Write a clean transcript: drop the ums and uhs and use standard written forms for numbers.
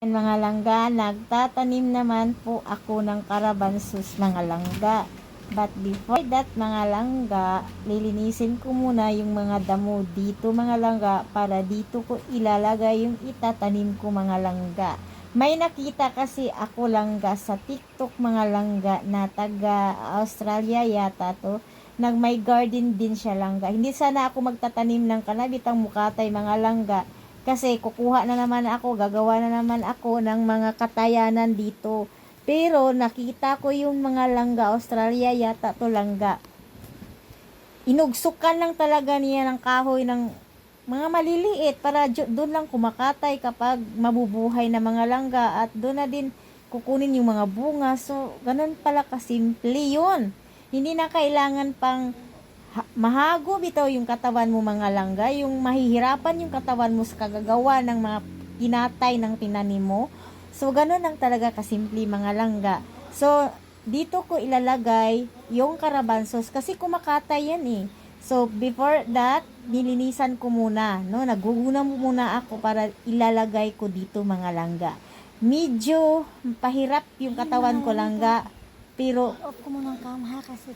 Mga langga, nagtatanim naman po ako ng karabansus mga langga. But before that mga langga, lilinisin ko muna yung mga damo dito mga langga para dito ko ilalagay yung itatanim ko mga langga. May nakita kasi ako langga sa TikTok mga langga na taga Australia yata to. May garden din siya langga. Hindi sana ako magtatanim ng kanabitang mukatay mga langga. Kasi kukuha na naman ako, gagawa na naman ako ng mga katayanan dito. Pero nakita ko yung mga langga, Australia yata to langga. Inugsukan lang talaga niya ng kahoy ng mga maliliit para doon lang kumakatay kapag mabubuhay na mga langga at doon na din kukunin yung mga bunga. So, ganun pala kasimple yun. Hindi na kailangan pang mahago bitaw yung katawan mo mga langga, yung mahihirapan yung katawan mo sa kagagawa ng mga kinatay ng tinanim mo. So, ganun lang talaga kasimple mga langga. So, dito ko ilalagay yung karabansos kasi kumakatay yan eh. So, before that, nilinisan ko muna, no? Naguguna muna ako para ilalagay ko dito mga langga. Medyo pahirap yung katawan ko langga, pero Off ko muna ang cam ha kasi